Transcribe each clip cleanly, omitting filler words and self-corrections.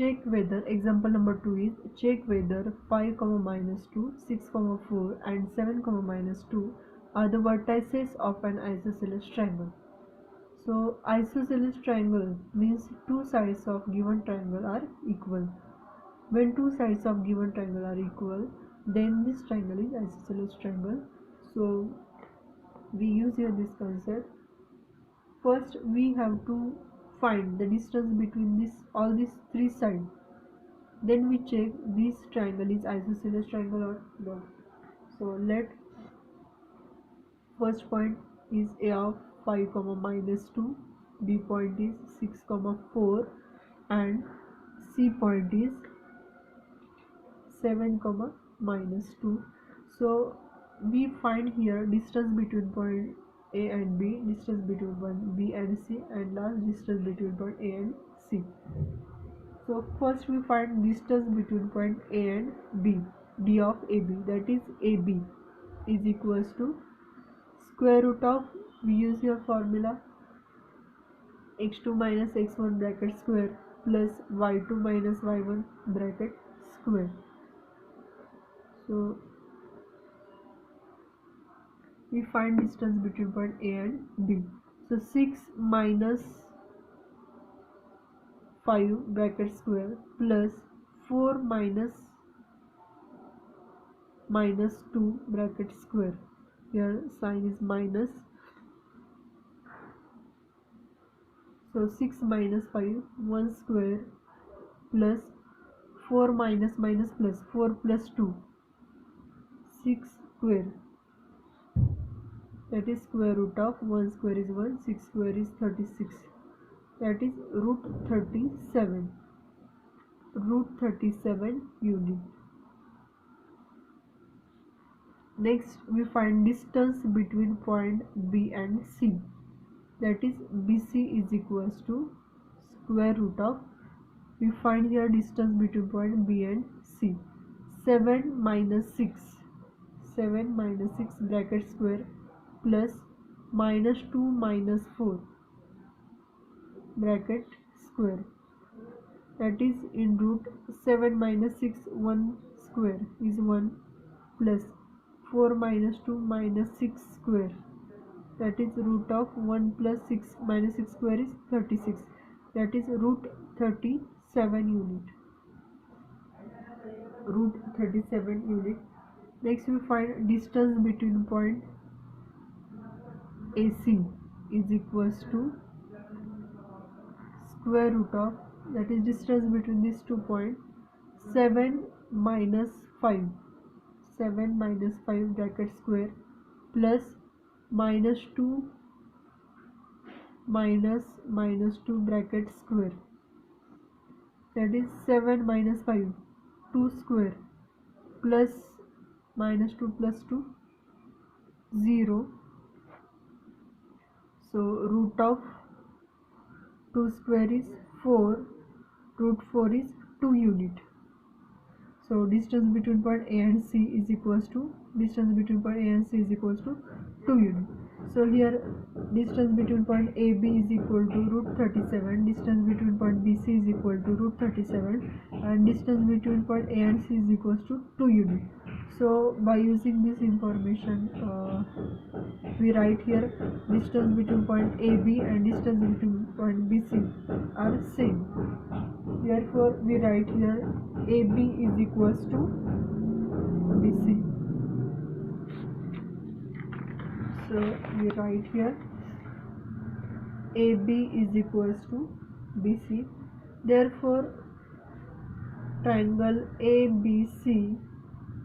check whether, example number 2 is, check whether 5 comma minus 2, 6 comma 4 and 7 comma minus 2 are the vertices of an isosceles triangle. So isosceles triangle means two sides of given triangle are equal. When two sides of given triangle are equal, then this triangle is isosceles triangle. So we use here this concept. First we have to find the distance between all these three sides. Then we check this triangle is isosceles triangle or not. So let first point is A of 5 comma minus 2, B point is 6 comma 4 and C point is 7 comma minus 2. So we find here distance between point A and B, distance between point B and C, and last distance between point A and C. So first we find distance between point A and B, D of AB, that is AB is equals to square root of, we use your formula, x2 minus x1 bracket square plus y2 minus y1 bracket square. So we find distance between point A and B. So 6 minus 5 bracket square plus 4 minus 2 bracket square. Here sign is minus. So 6 minus 5, 1 square plus 4 minus minus plus 4 plus 2, 6 square, that is square root of 1 square is 1, 6 square is 36, that is root 37 unit. Next we find distance between point B and C, that is BC is equals to square root of, we find here distance between point B and C, 7 minus 6 bracket square plus minus 2 minus 4 bracket square, that is in root 7 minus 6, 1 square is 1 plus 4 minus 2 minus 6 square, that is root of 1 plus 6 minus 6 square is 36, that is root 37 unit. Next we find distance between point AC is equals to square root of, that is distance between these 2 points, 7 minus 5 bracket square plus minus 2 minus 2 bracket square, that is 7 minus 5, 2 square plus minus 2 plus 2, 0. So root of 2 square is 4, root 4 is 2 unit. So distance between point A and C is equals to, distance between point A and C is equals to 2 unit. So here distance between point AB is equal to root 37, distance between point BC is equal to root 37, and distance between point A and C is equals to 2 unit. So by using this information we write here distance between point AB and distance between point BC are same. Therefore we write here AB is equals to BC. So we write here AB is equals to BC. Therefore triangle ABC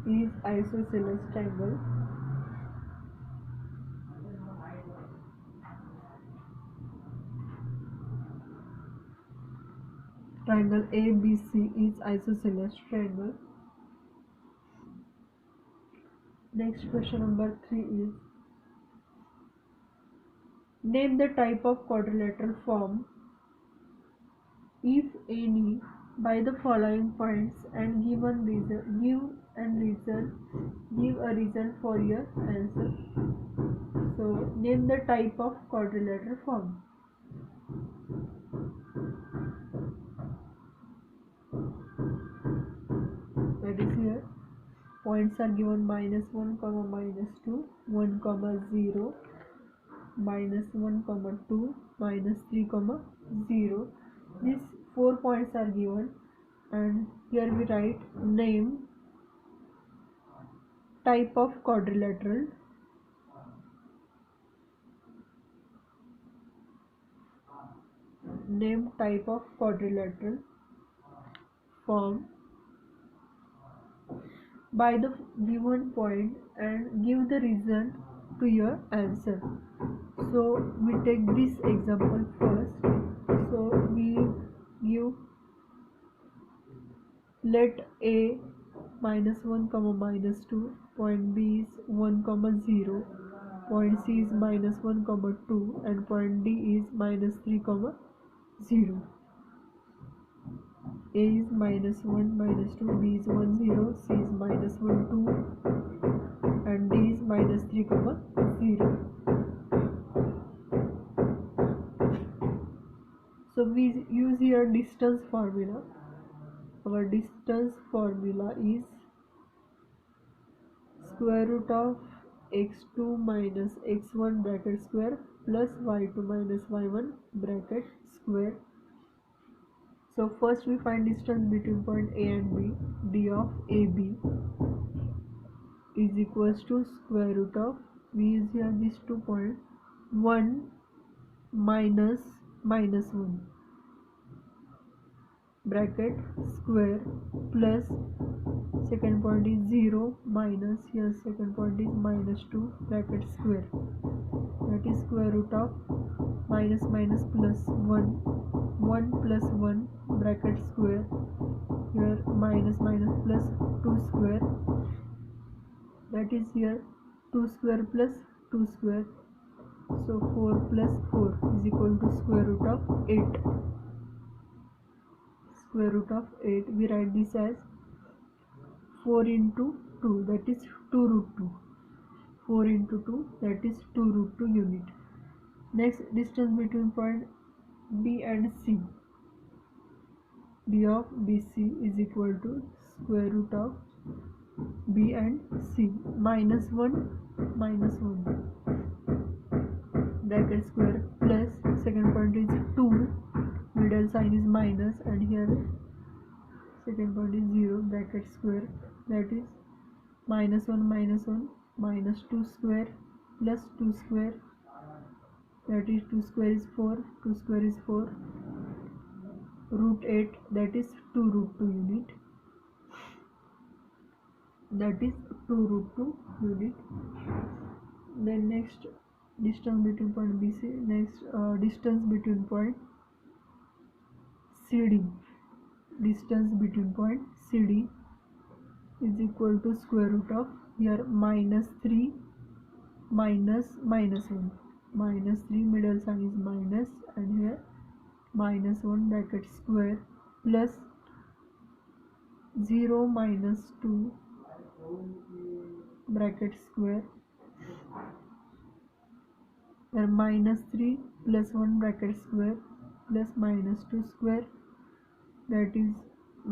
is isosceles triangle. Triangle ABC is isosceles triangle. Next question number 3 is, name the type of quadrilateral form if any by the following points and give a reason for your answer. So name the type of quadrilateral form. that is here points are given -1 comma -2, 1 comma 0, -1 comma 2, -3 comma 0. These 4 points are given, and here we write name, type of quadrilateral, name type of quadrilateral, form by the given point, and give the reason to your answer. So we take this example first. So we give, let a -1 comma -2, point b is 1 comma 0, point c is -1 comma 2, and point d is -3 comma 0. A is -1 -2, b is 1 0, c is -1 2, and d is -3 comma 0. So we use here distance formula. Our distance formula is square root of x2 minus x1 bracket square plus y2 minus y1 bracket square. So first we find distance between point A and B. D of AB is equals to square root of, we use here these 2 points, 1 minus -1 bracket square plus second point is 0 minus, here second point is -2 bracket square, that is square root of minus minus plus 1, 1 plus 1 bracket square, here minus minus plus 2 square, that is here 2 square plus 2 square, so 4 plus 4 is equal to square root of 8. Square root of 8, we write this as 4 into 2, that is 2 root 2. 4 into 2, that is 2 root 2 unit. Next, distance between point B and C. D of BC is equal to square root of B and C, -1 bracket square plus second point is 2, middle sign is minus, and here second point is 0 bracket square, that is -1 minus 2 square plus 2 square, that is 2 square is 4, 2 square is 4, root 8, that is 2 root 2 unit, that is 2 root 2 unit. Then next, distance between point BC. Next, distance between point CD. Distance between point CD is equal to square root of, here -3 minus -1, -3 middle sign is minus, and here -1 bracket square plus 0 minus 2 bracket square, where -3 plus 1 bracket square plus -2 square, that is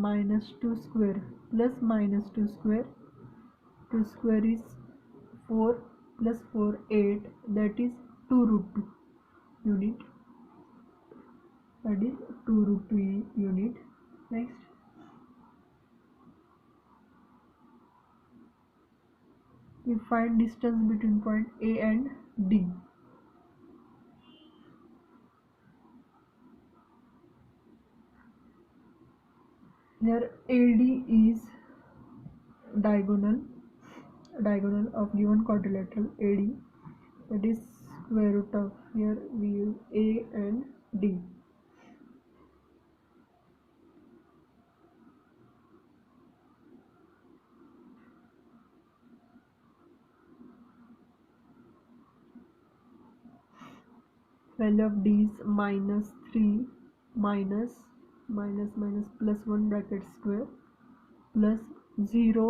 -2 square plus -2 square, 2 square is 4 plus 4 8, that is 2 root 2 unit, that is 2 root 2 unit. Next, we find distance between point A and D. Here AD is diagonal of given quadrilateral AD, that is square root of, here we use A and D. Value of D is -3 minus plus 1 bracket square plus 0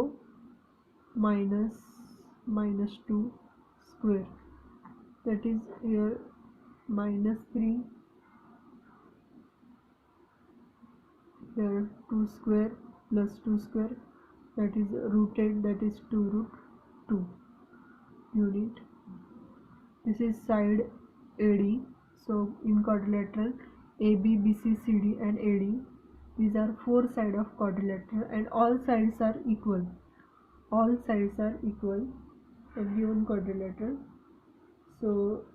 minus -2 square, that is here -3, here 2 square plus 2 square that is rooted, that is 2 root 2 unit. This is side AD. So in quadrilateral AB, BC, CD and AD, these are 4 sides of quadrilateral and all sides are equal. All sides are equal of given quadrilateral. So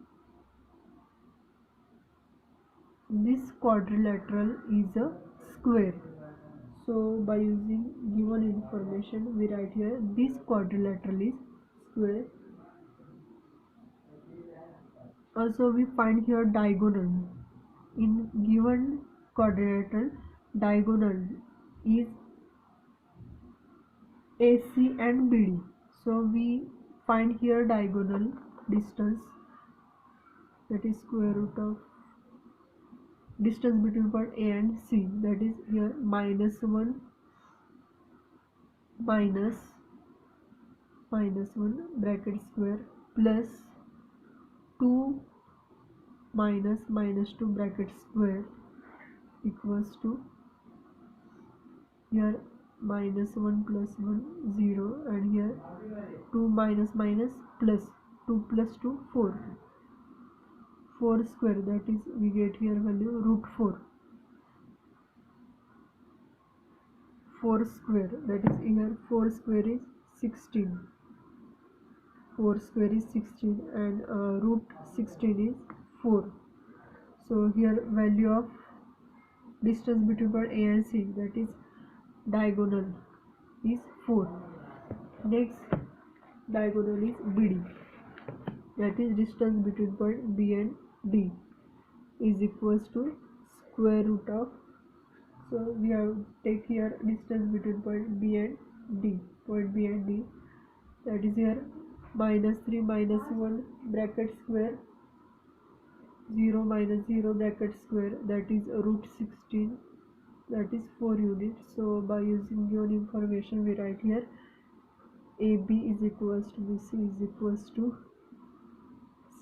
this quadrilateral is a square. So by using given information we write here this quadrilateral is square. Also we find here diagonal. In given quadrilateral, diagonal is AC and BD. So we find here diagonal distance, that is square root of distance between point A and C, that is here -1 minus 1 bracket square plus 2 minus 2 bracket square equals to here -1 plus 1 0 and here 2 minus plus 2 plus 2 4 square, that is we get here value root 4 square, that is here 4 square is 16, 4 square is 16 and root 16 is 4. So here value of distance between point A and C, that is diagonal, is 4. Next diagonal is BD, that is distance between point B and D, is equals to square root of, so we have take here distance between point B and D, that is here -3 minus 1 bracket square 0 minus 0 bracket square, that is root 16, that is 4 units. So by using given information we write here AB is equals to BC is equals to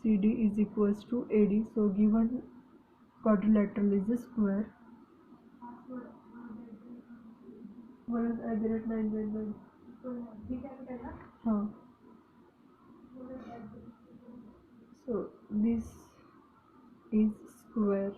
CD is equals to AD. So given quadrilateral is a square. So this is square.